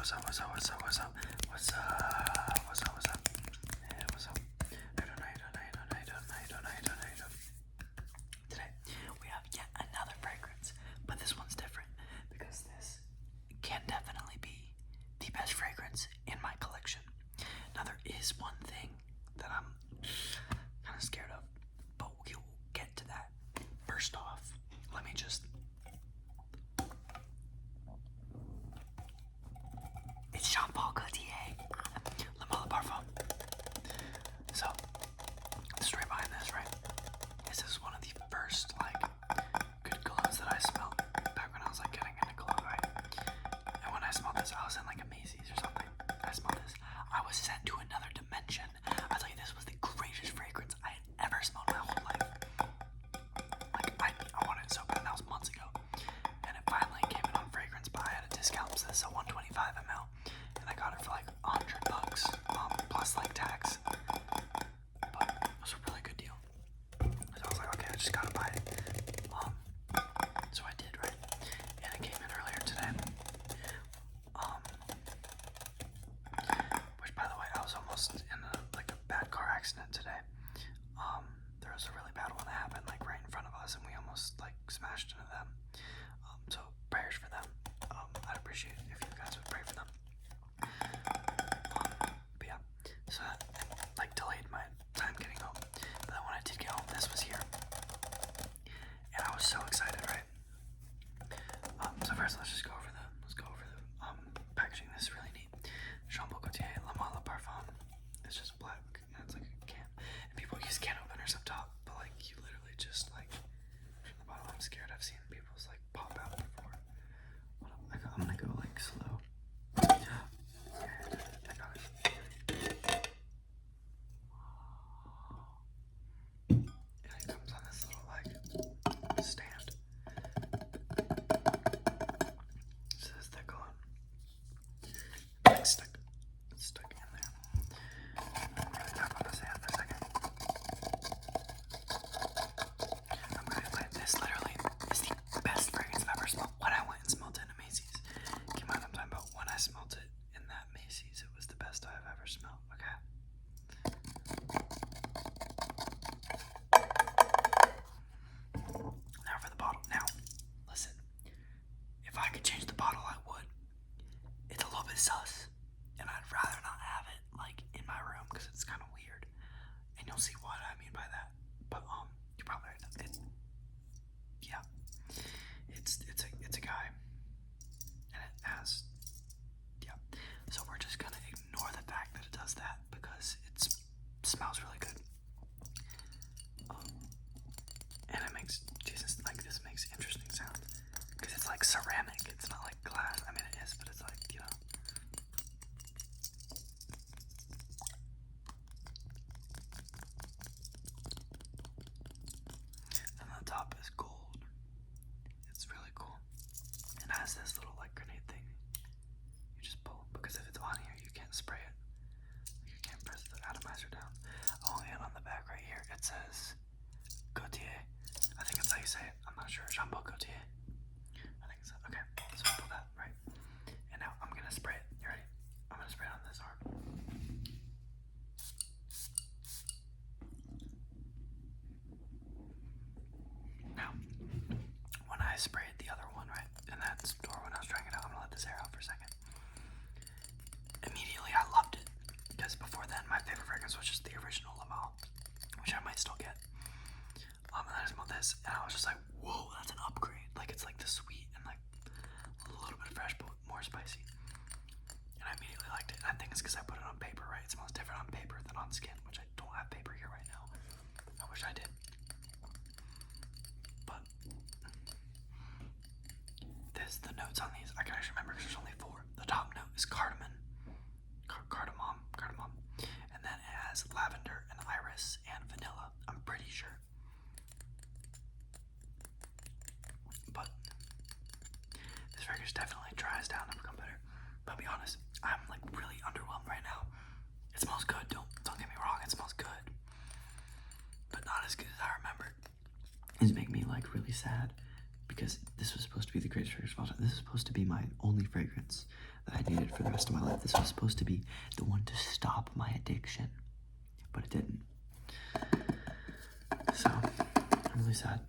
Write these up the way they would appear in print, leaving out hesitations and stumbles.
What's up? What's up? What's up? What's up? What's up? What's up? What's up? Hey, what's up? How you doing? Today we have yet another fragrance, but this one's different because this can definitely be the best fragrance in my collection. Now there is one thing that I'm kind of scared of, but we will get to that. First off, let me just. It's Jean-Paul Gaultier, Le Mala Parfum. So, the story behind this, right, is this is one of the first, good colognes that I smelled back when I was, getting into cologne, right? And when I smelled this, I was in, a Macy's or something. I smelled this. I was sent to another dimension. I tell you, this was the greatest fragrance I had ever smelled in my whole life. I wanted it so bad. That was months ago. And it finally came in on fragrance buy at a discount. So this is a 125 ml. And I got it for $100 plus tax. But it was a really good deal. So I was like, okay, I just gotta buy it. So I did, right? And it came in earlier today. Which, by the way, I was almost in a bad car accident today. There was a really bad one that happened right in front of us, and we almost smashed into them. So prayers for them. I'd appreciate it if you guys would pray for them. But yeah, so that delayed my time getting home. But then when I did get home, this was here, and I was so excited, right? So first, let's go over the packaging. This is really neat. Jean-Paul Gaultier Le Mala Parfum. It's just black, and it's a can. And people use can openers up top, but you literally just from the bottom. I'm scared. I've seen people's pop out before. I'm gonna go slow. I got it. And it comes on this little stand. So this that going stuck in there. I'm gonna tap on this hand for a second. I'm gonna play this. Literally is the best fragrance I've ever smelled. When I went and smelled it in a Macy's, keep in mind I'm talking about when I smelled it in that Macy's, it was the best I've ever smelled. Okay. Now for the bottle. Now, listen. If I could change the bottle, I would. It's a little bit sus, and I'd rather not have it in my room because it's kind of weird, and you'll see what I mean by that. But you probably already know it. Yeah, it's a guy, and it has So we're just gonna ignore the fact that it does that because it smells really good. And it makes this makes interesting sounds because it's ceramic. It's not glass. I mean it is, but it's And the top is gold. It's really cool. It has this little grenade thing. You just pull because if it's on here, you can't spray it. You can't press the atomizer down. Oh, and on the back right here, it says Gaultier. I think that's how you say it. I'm not sure. Jean-Paul Gaultier. I think so. Okay, so we pull that, right? And now I'm gonna spray it. You ready? I'm gonna spray it on this arm. Now, when I sprayed the other one, right, in that store when I was trying it out, I'm gonna let this air out for a second. Immediately, I loved it because before then, my favorite fragrance was just the original Le Mala, which I might still get. And then I smelled this, and I was just like, "Whoa, that's an upgrade!" It's the sweet and a little bit fresh, but more spicy. And I immediately liked it. And I think it's because I put it on paper, right? It smells different on paper than on skin, which I don't have paper here right now. I wish I did. But the notes on these, I can actually remember because there's only 4. The top note is cardamom, and then it has lavender and iris and vanilla. I'm pretty sure. But this fragrance definitely dries down and become better. But I'll be honest, I'm really underwhelmed right now. It smells good. Don't get me wrong. It smells good, but not as good as I remembered. It's making me really sad because this was supposed to be the greatest fragrance of all time. This is supposed to be my only fragrance that I needed for the rest of my life. This was supposed to be the one to stop my addiction, but it didn't. So, I'm really sad.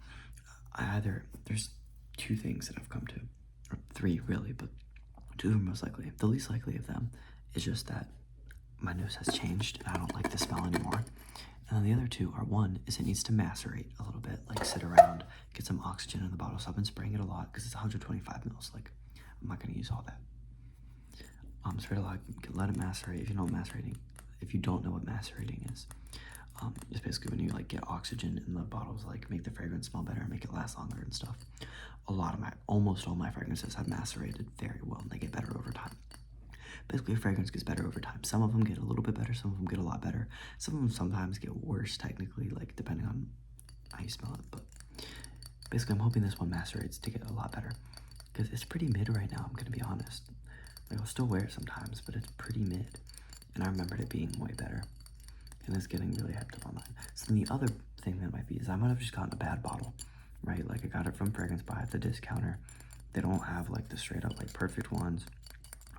There's two things that I've come to, or three really, but two of them most likely. The least likely of them is just that my nose has changed and I don't like the smell anymore. And then the other two are, one is it needs to macerate a little bit, like sit around, get some oxygen in the bottle. So I've been spraying it a lot because it's 125 mils. Like, I'm not going to use all that. Spray it a lot, let it macerate. If you don't know what macerating is, it's basically when you like get oxygen in the bottles, like make the fragrance smell better, make it last longer and stuff. Almost all my fragrances have macerated very well and they get better over time. Basically, a fragrance gets better over time. Some of them get a little bit better, some of them get a lot better. Some of them sometimes get worse, technically, like depending on how you smell it. But basically, I'm hoping this one macerates to get a lot better. Because it's pretty mid right now, I'm going to be honest. Like, I'll still wear it sometimes, but it's pretty mid. And I remembered it being way better. And it's getting really hyped up online. So then the other thing that might be is I might have just gotten a bad bottle, right? Like, I got it from Fragrance Buy at the discounter. They don't have, like, the straight-up, like, perfect ones.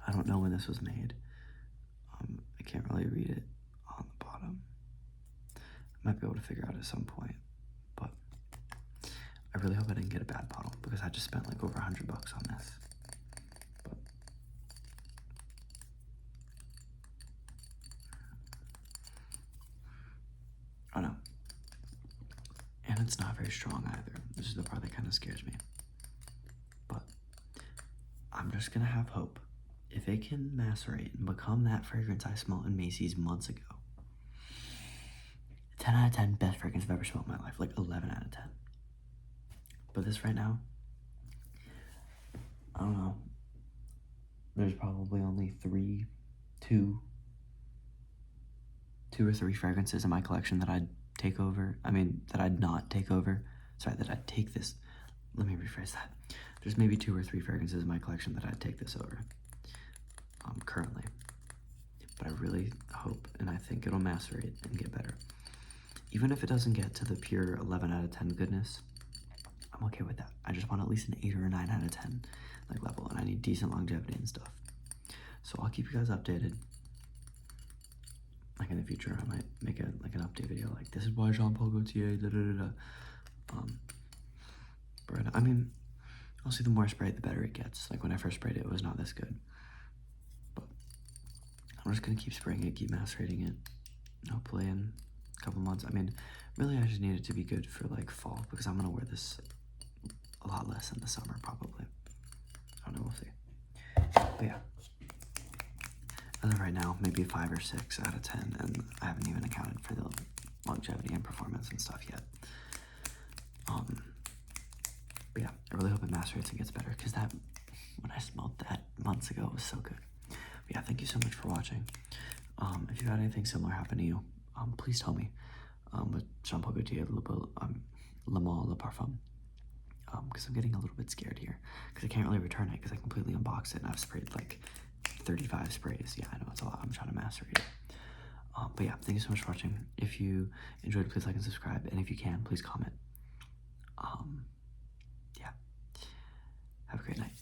I don't know when this was made. I can't really read it on the bottom. I might be able to figure out at some point, but I really hope I didn't get a bad bottle because I just spent like over $100 on this. But oh no, and it's not very strong either. This is the part that kind of scares me. But I'm just gonna have hope. If it can macerate and become that fragrance I smelled in Macy's months ago, 10 out of 10, best fragrance I've ever smelled in my life, like 11 out of 10. But this right now, I don't know. There's probably only two or three fragrances in my collection that I'd take over. That I'd not take over. Sorry, that I'd take this. Let me rephrase that. There's maybe 2 or 3 fragrances in my collection that I'd take this over. Currently. But I really hope and I think it'll macerate and get better. Even if it doesn't get to the pure 11 out of 10 goodness, I'm okay with that. I just want at least an 8 or a 9 out of 10 like level, and I need decent longevity and stuff. So I'll keep you guys updated. Like in the future, I might make an update video like, this is why Jean Paul Gaultier, da da da da. But I mean, honestly, the more I spray it, the better it gets. Like when I first sprayed it, it was not this good. But I'm just gonna keep spraying it, keep macerating it. Hopefully in a couple months. I mean, really, I just need it to be good for like fall because I'm gonna wear this a lot less in the summer probably. I don't know, we'll see. But yeah, as of right now, maybe 5 or 6 out of 10, and I haven't even accounted for the longevity and performance and stuff yet. But yeah, I really hope it macerates and gets better because when I smelled that months ago, it was so good. But yeah, thank you so much for watching. If you've had anything similar happen to you, please tell me. With Jean Paul Gaultier, Le Male Le Parfum. Because I'm getting a little bit scared here because I can't really return it because I completely unboxed it and I've sprayed like 35 sprays. Yeah, I know it's a lot. I'm trying to macerate it. But yeah, thank you so much for watching. If you enjoyed, please like and subscribe, and if you can, please comment. Yeah, have a great night.